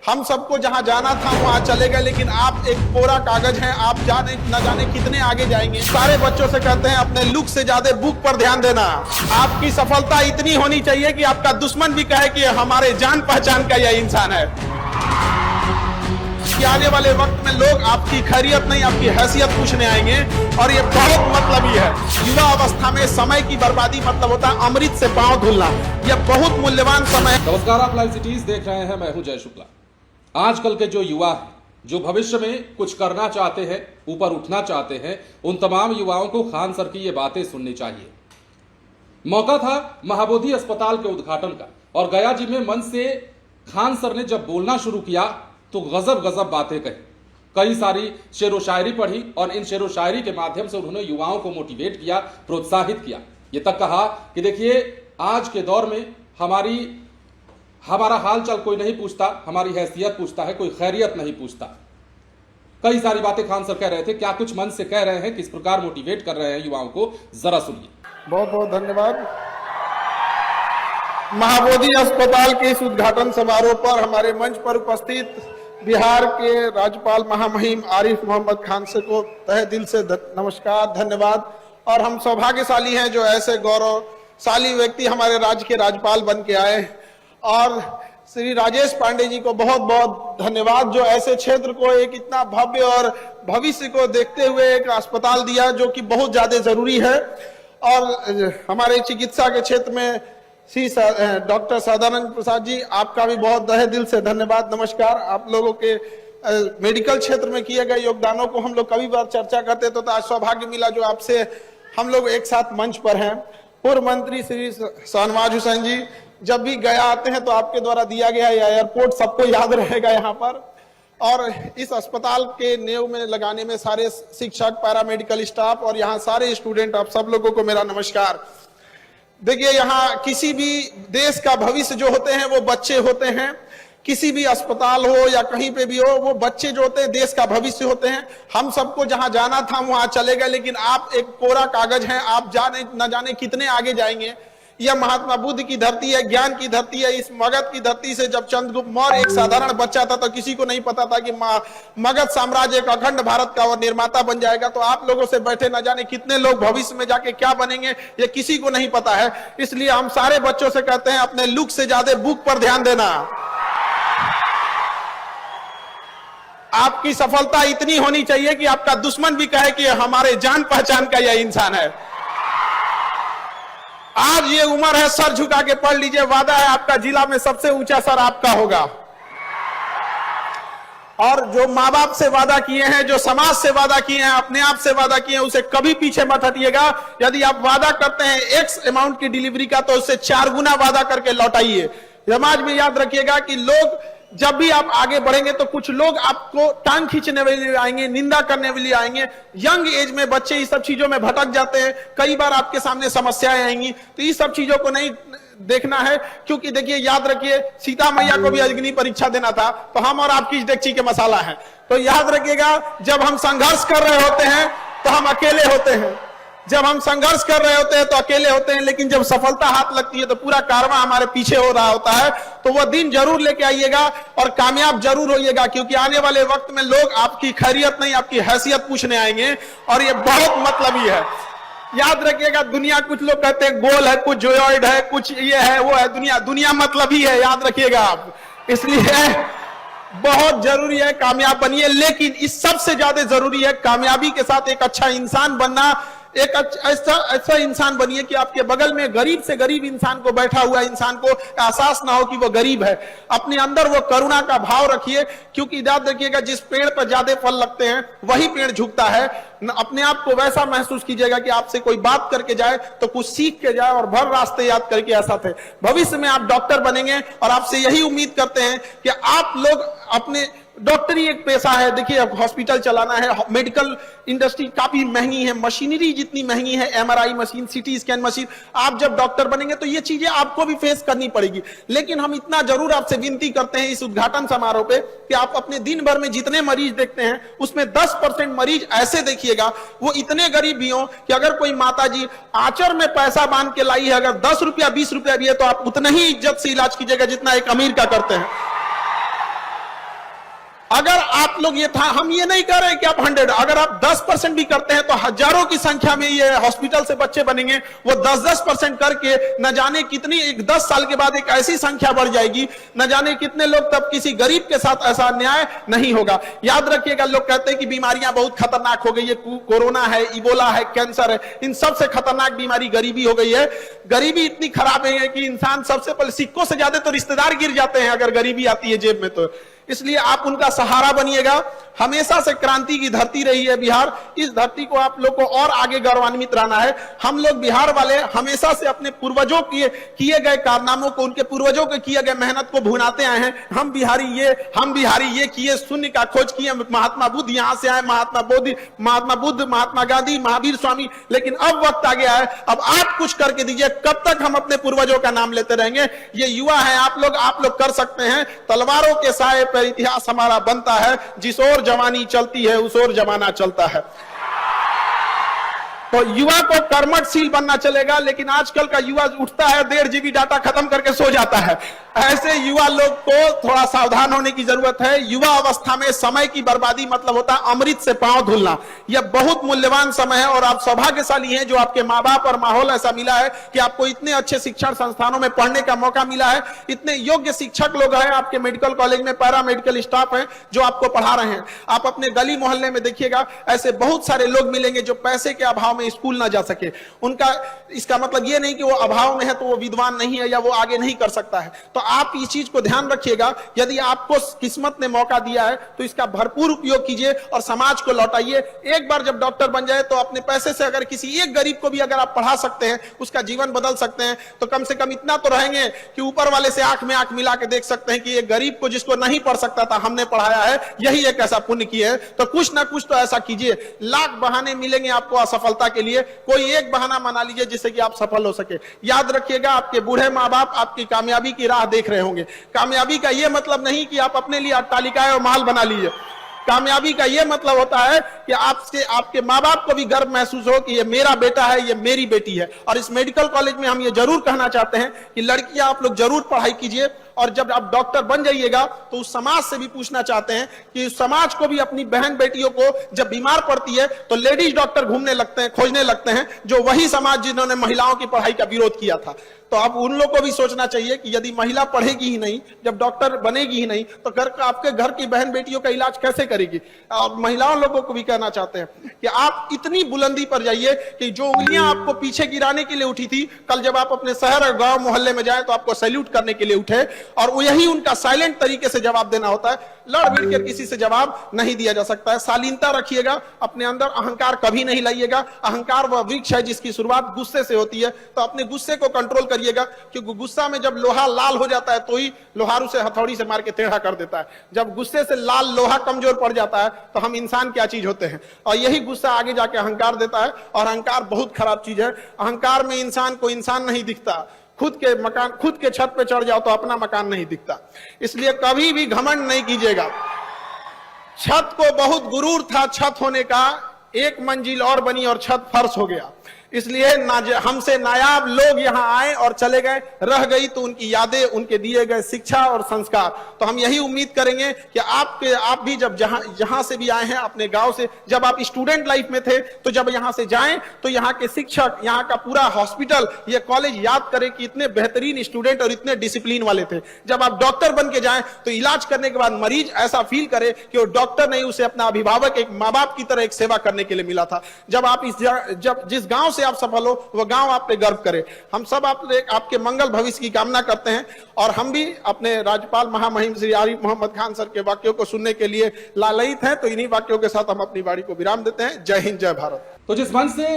हम सबको जहां जाना था वहां चले गए, लेकिन आप एक कोरा कागज हैं। आप जाने न जाने कितने आगे जाएंगे। सारे बच्चों से कहते हैं अपने लुक से ज्यादा बुक पर ध्यान देना। आपकी सफलता इतनी होनी चाहिए कि आपका दुश्मन भी कहे कि हमारे जान पहचान का यह इंसान है। कि आने वाले वक्त में लोग आपकी खैरियत नहीं आपकी हैसियत पूछने आएंगे, और ये बहुत मतलबी है। युवा अवस्था में समय की बर्बादी मतलब होता है अमृत से पांव धुलना। यह बहुत मूल्यवान समय है। नमस्कार, आप लाइव सिटीज देख रहे हैं। मैं हूं जय शुक्ला। आजकल के जो युवा हैं, जो भविष्य में कुछ करना चाहते हैं, ऊपर उठना चाहते हैं, उन तमाम युवाओं को खान सर की ये बातें सुननी चाहिए। मौका था महाबोधि अस्पताल के उद्घाटन का, और गया जी में मंच से खान सर ने जब बोलना शुरू किया तो गजब गजब बातें कही। कई सारी शेरो शायरी पढ़ी, और इन शेरो शायरी के माध्यम से उन्होंने युवाओं को मोटिवेट किया, प्रोत्साहित किया। ये तक कहा कि देखिए, आज के दौर में हमारा हाल चाल कोई नहीं पूछता, हमारी हैसियत पूछता है, कोई खैरियत नहीं पूछता। कई सारी बातें खान सर कह रहे थे। क्या कुछ मन से कह रहे हैं, किस प्रकार मोटिवेट कर रहे हैं युवाओं को, जरा सुनिए। बहुत बहुत धन्यवाद। महाबोधि अस्पताल के इस उद्घाटन समारोह पर हमारे मंच पर उपस्थित बिहार के राज्यपाल महामहिम आरिफ मोहम्मद खान से को तहे दिल से नमस्कार, धन्यवाद। और हम सौभाग्यशाली हैं जो ऐसे गौरवशाली व्यक्ति हमारे राज्य के राज्यपाल बन के आए। और श्री राजेश पांडे जी को बहुत बहुत धन्यवाद, जो ऐसे क्षेत्र को एक इतना भव्य और भविष्य को देखते हुए एक अस्पताल दिया, जो कि बहुत ज्यादा जरूरी है। और हमारे चिकित्सा के क्षेत्र में श्री डॉक्टर सदानंद प्रसाद जी, आपका भी बहुत तहे दिल से धन्यवाद, नमस्कार। आप लोगों के मेडिकल क्षेत्र में किए गए योगदानों को हम लोग कभी बार चर्चा करते तो आज सौभाग्य मिला जो आपसे हम लोग एक साथ मंच पर हैं। पूर्व मंत्री श्री शाहनवाज हुसैन जी, जब भी गया आते हैं तो आपके द्वारा दिया गया एयरपोर्ट सबको याद रहेगा यहाँ पर। और इस अस्पताल के नींव में लगाने में सारे शिक्षक, पैरामेडिकल स्टाफ और यहाँ सारे स्टूडेंट, आप सब लोगों को मेरा नमस्कार। देखिए, यहाँ किसी भी देश का भविष्य जो होते हैं वो बच्चे होते हैं। किसी भी अस्पताल हो या कहीं पे भी हो, वो बच्चे जो होते हैं देश का भविष्य होते हैं। हम सबको जहां जाना था वहां चले गए, लेकिन आप एक कोरा कागज हैं। आप न जाने कितने आगे जाएंगे। यह महात्मा बुद्ध की धरती है, ज्ञान की धरती है। इस मगध की धरती से जब चंद्रगुप्त मौर्य एक साधारण बच्चा था तो किसी को नहीं पता था कि मगध साम्राज्य एक अखंड भारत का और निर्माता बन जाएगा। तो आप लोगों से बैठे न जाने कितने लोग भविष्य में जाके क्या बनेंगे, ये किसी को नहीं पता है। इसलिए हम सारे बच्चों से कहते हैं अपने लुक से ज्यादा बुक पर ध्यान देना। आपकी सफलता इतनी होनी चाहिए कि आपका दुश्मन भी कहे कि हमारे जान पहचान का यह इंसान है। आज ये उम्र है, सर झुका के पढ़ लीजिए। वादा है आपका जिला में सबसे ऊंचा सर आपका होगा। और जो माँ बाप से वादा किए हैं, जो समाज से वादा किए हैं, अपने आप से वादा किए हैं, उसे कभी पीछे मत हटिएगा। यदि आप वादा करते हैं एक्स अमाउंट की डिलीवरी का, तो उससे 4 गुना वादा करके लौटाइए। समाज में याद रखिएगा कि लोग जब भी आप आगे बढ़ेंगे तो कुछ लोग आपको टांग खींचने के लिए आएंगे, निंदा करने के लिए आएंगे। यंग एज में बच्चे इस सब चीजों में भटक जाते हैं। कई बार आपके सामने समस्याएं आएंगी, तो इस सब चीजों को नहीं देखना है। क्योंकि देखिए, याद रखिए, सीता मैया को भी अग्नि परीक्षा देना था, तो हम और आपकी डेगची के मसाला है। तो याद रखिएगा, जब हम संघर्ष कर रहे होते हैं तो हम अकेले होते हैं। जब हम संघर्ष कर रहे होते हैं तो अकेले होते हैं, लेकिन जब सफलता हाथ लगती है तो पूरा कारवां हमारे पीछे हो रहा होता है। तो वह दिन जरूर लेके आइएगा और कामयाब जरूर होइएगा, क्योंकि आने वाले वक्त में लोग आपकी खैरियत नहीं आपकी हैसियत पूछने आएंगे, और ये बहुत मतलबी है। याद रखिएगा, दुनिया, कुछ लोग कहते हैं गोल है, कुछ जोयॉइड है, कुछ ये है वो है। दुनिया मतलबी है, याद रखिएगा आप। इसलिए बहुत जरूरी है कामयाब बनिए, लेकिन इस सबसे ज्यादा जरूरी है कामयाबी के साथ एक अच्छा इंसान बनना। एक ऐसा इंसान बनिए कि आपके बगल में गरीब से गरीब इंसान को, बैठा हुआ इंसान को एहसास ना हो कि वो गरीब है। अपने अंदर वो करुणा का भाव रखिए, क्योंकि याद रखिएगा, जिस पेड़ पर ज्यादा फल लगते हैं वही पेड़ झुकता है। अपने आप को वैसा महसूस कीजिएगा कि आपसे कोई बात करके जाए तो कुछ सीख के जाए, और भर रास्ते याद करके ऐसा थे। भविष्य में आप डॉक्टर बनेंगे, और आपसे यही उम्मीद करते हैं कि आप लोग अपने डॉक्टरी एक पेशा है। देखिए, हॉस्पिटल चलाना है, मेडिकल इंडस्ट्री काफी महंगी है, मशीनरी जितनी महंगी है, MRI machine, CT scan machine. आप जब डॉक्टर बनेंगे तो ये चीजें आपको भी फेस करनी पड़ेगी। लेकिन हम इतना जरूर आपसे विनती करते हैं इस उद्घाटन समारोह पे कि आप अपने दिन भर में जितने मरीज देखते हैं उसमें 10% मरीज ऐसे देखिएगा वो इतने गरीब भी हो कि अगर कोई माता जी आंचर में पैसा बांध के लाई है, अगर 10 रुपया 20 रुपया भी है, तो आप उतना ही इज्जत से इलाज कीजिएगा जितना एक अमीर का करते हैं। अगर आप लोग ये था, हम ये नहीं कर रहे कि आप 100, अगर आप 10% भी करते हैं तो हजारों की संख्या में ये हॉस्पिटल से बच्चे बनेंगे। वो 10% करके न जाने कितनी 10 साल के बाद एक ऐसी संख्या बढ़ जाएगी, न जाने कितने लोग, तब किसी गरीब के साथ ऐसा अन्याय नहीं होगा। याद रखिएगा, लोग कहते हैं कि बीमारियां बहुत खतरनाक हो गई है, कोरोना है, इबोला है, कैंसर है, इन सबसे खतरनाक बीमारी गरीबी हो गई है। गरीबी इतनी खराब है कि इंसान सबसे पहले, सिक्कों से ज्यादा तो रिश्तेदार गिर जाते हैं अगर गरीबी आती है जेब में। तो इसलिए आप उनका सहारा बनिएगा। हमेशा से क्रांति की धरती रही है बिहार, इस धरती को आप लोग को और आगे गौरवान्वित रहना है। हम लोग बिहार वाले हमेशा से अपने पूर्वजों के किए गए कारनामों को, उनके पूर्वजों के किए गए मेहनत को भुनाते आए हैं। हम बिहारी ये किए, शून्य का खोज किए, महात्मा बुद्ध यहां से आए, महात्मा बुद्ध, महात्मा गांधी, महावीर स्वामी। लेकिन अब वक्त आ गया है, अब आप कुछ करके दीजिए। कब तक हम अपने पूर्वजों का नाम लेते रहेंगे? ये युवा है आप लोग कर सकते हैं। तलवारों के साए पर इतिहास हमारा बनता है, जिस ओर जवानी चलती है उस ओर जमाना चलता है। तो युवा को कर्मठशील बनना चलेगा, लेकिन आजकल का युवा उठता है 1.5 GB डाटा खत्म करके सो जाता है। ऐसे युवा लोग को थोड़ा सावधान होने की जरूरत है। युवा अवस्था में समय की बर्बादी मतलब होता है अमृत से पांव धुलना। यह बहुत मूल्यवान समय है और आप सौभाग्यशाली हैं जो आपके माँ बाप और माहौल ऐसा मिला है कि आपको इतने अच्छे शिक्षण संस्थानों में पढ़ने का मौका मिला है। इतने योग्य शिक्षक लोग हैं आपके मेडिकल कॉलेज में, पैरा मेडिकल स्टाफ है जो आपको पढ़ा रहे हैं। आप अपने गली मोहल्ले में देखिएगा, ऐसे बहुत सारे लोग मिलेंगे जो पैसे के अभाव में स्कूल ना जा सके। उनका इसका मतलब यह नहीं कि वो अभाव में है तो वो विद्वान नहीं है या वो आगे नहीं कर सकता है। तो आप इस चीज को ध्यान रखिएगा, यदि आपको किस्मत ने मौका दिया है तो इसका भरपूर उपयोग कीजिए और समाज को लौटाइए। एक बार जब डॉक्टर बन जाए तो अपने पैसे से अगर किसी एक गरीब को भी अगर आप पढ़ा सकते हैं, उसका जीवन बदल सकते हैं, तो कम से कम इतना तो रहेंगे कि ऊपर वाले से आंख में आंख मिला के देख सकते हैं कि एक गरीब को, जिसको नहीं पढ़ सकता था, हमने पढ़ाया है, यही एक ऐसा पुण्य किया है। तो कुछ ना कुछ तो ऐसा कीजिए। लाख बहाने मिलेंगे आपको असफलता के लिए, कोई एक बहाना बना लीजिए जिससे कि आप सफल हो सके। याद रखिएगा, आपके बूढ़े माँ बाप आपकी कामयाबी की राह देख रहे होंगे। कामयाबी का यह मतलब नहीं कि आप अपने लिए अट्टालिकाएं और महल बना लीजिए। कामयाबी का यह मतलब होता है कि आपके माँ बाप को भी गर्व महसूस हो कि ये मेरा बेटा है, ये मेरी बेटी है। और इस मेडिकल कॉलेज में हम ये जरूर कहना चाहते हैं कि लड़कियां आप लोग जरूर पढ़ाई कीजिए, और जब आप डॉक्टर बन जाइएगा तो उस समाज से भी पूछना चाहते हैं कि उस समाज को भी अपनी बहन बेटियों को जब बीमार पड़ती है तो लेडीज डॉक्टर घूमने लगते हैं, खोजने लगते हैं, जो वही समाज जिन्होंने महिलाओं की पढ़ाई का विरोध किया था। तो अब उन लोगों को भी सोचना चाहिए कि यदि महिला पढ़ेगी ही नहीं, जब डॉक्टर बनेगी ही नहीं, तो आपके घर की बहन बेटियों का इलाज कैसे करेगी? और महिलाओं लोगों को भी कहना चाहते हैं कि आप इतनी बुलंदी पर जाइए कि जो उंगलियां आपको पीछे गिराने के लिए उठी थी, कल जब आप अपने शहर और गांव मोहल्ले में जाए तो आपको सैल्यूट करने के लिए उठे। और यही उनका साइलेंट तरीके से जवाब देना होता है। लड़ भिड़ कर किसी से जवाब नहीं दिया जा सकता है। शालीनता रखिएगा, अपने अंदर अहंकार कभी नहीं लाइएगा। अहंकार वह वृक्ष है जिसकी शुरुआत गुस्से से होती है। तो अपने गुस्से को कंट्रोल करिएगा, क्योंकि गुस्सा में जब लोहा लाल हो जाता है तो ही लोहार उसे हथौड़ी से मार के टेढ़ा कर देता है। जब गुस्से से लाल लोहा कमजोर पड़ जाता है तो हम इंसान क्या चीज होते हैं। और यही गुस्सा आगे जाके अहंकार देता है, और अहंकार बहुत खराब चीज है। अहंकार में इंसान को इंसान नहीं दिखता। खुद के छत पे चढ़ जाओ तो अपना मकान नहीं दिखता। इसलिए कभी भी घमंड नहीं कीजिएगा। छत को बहुत गुरूर था छत होने का, एक मंजिल और बनी और छत फर्श हो गया। इसलिए हमसे नायाब लोग यहाँ आए और चले गए, रह गई तो उनकी यादें, उनके दिए गए शिक्षा और संस्कार। तो हम यही उम्मीद करेंगे कि आप भी जब जहां से भी आए हैं अपने गांव से, जब आप स्टूडेंट लाइफ में थे, तो जब यहां से जाएं तो यहाँ के शिक्षक, यहाँ का पूरा हॉस्पिटल, ये कॉलेज याद करें कि इतने बेहतरीन स्टूडेंट और इतने डिसिप्लिन वाले थे। जब आप डॉक्टर बन के जाएं तो इलाज करने के बाद मरीज ऐसा फील करे कि वो डॉक्टर नहीं, उसे अपना अभिभावक, एक माँ बाप की तरह एक सेवा करने के लिए मिला था। जब आप जिस गांव से आप सफल हो वह गांव आप पे गर्व करे। हम सब आपके मंगल भविष्य की कामना करते हैं, और हम भी अपने राज्यपाल महामहिम श्री आरिफ मोहम्मद खान सर के वाक्यों को सुनने के लिए लालयित हैं। तो इन्हीं वाक्यों के साथ हम अपनी वाणी को विराम देते हैं। जय हिंद, जय भारत। तो जिस मंच से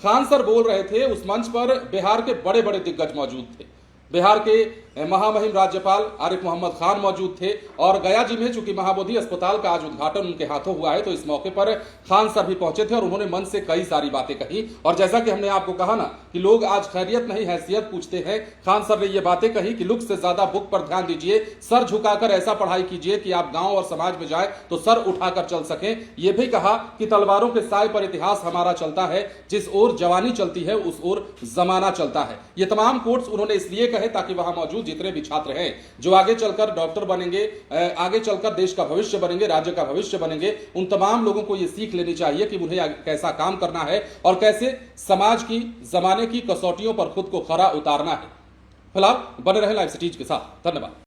खान सर बोल रहे थे, उस मंच पर बिहार के बड़े बड़े दिग्गज मौजूद थे। बिहार के महामहिम राज्यपाल आरिफ मोहम्मद खान मौजूद थे, और गया जी में चूंकि महाबोधि अस्पताल का आज उद्घाटन उनके हाथों हुआ है, तो इस मौके पर खान सर भी पहुंचे थे और उन्होंने मन से कई सारी बातें कही। और जैसा कि हमने आपको कहा ना कि लोग आज खैरियत नहीं हैसियत पूछते हैं। खान सर ने ये बातें कही कि लुक से ज्यादा बुक पर ध्यान दीजिए, सर झुकाकर ऐसा पढ़ाई कीजिए कि आप गांव और समाज में जाए तो सर उठाकर चल सकें। यह भी कहा कि तलवारों के साय पर इतिहास हमारा चलता है, जिस ओर जवानी चलती है उस ओर जमाना चलता है। ये तमाम कोट्स उन्होंने इसलिए कहे ताकि वहां मौजूद जितने भी छात्र हैं जो आगे चलकर डॉक्टर बनेंगे, आगे चलकर देश का भविष्य बनेंगे, राज्य का भविष्य बनेंगे, उन तमाम लोगों को यह सीख लेनी चाहिए कि उन्हें कैसा काम करना है और कैसे समाज की, जमाने की कसौटियों पर खुद को खरा उतारना है। फिलहाल बने रहे लाइव सिटीज के साथ। धन्यवाद।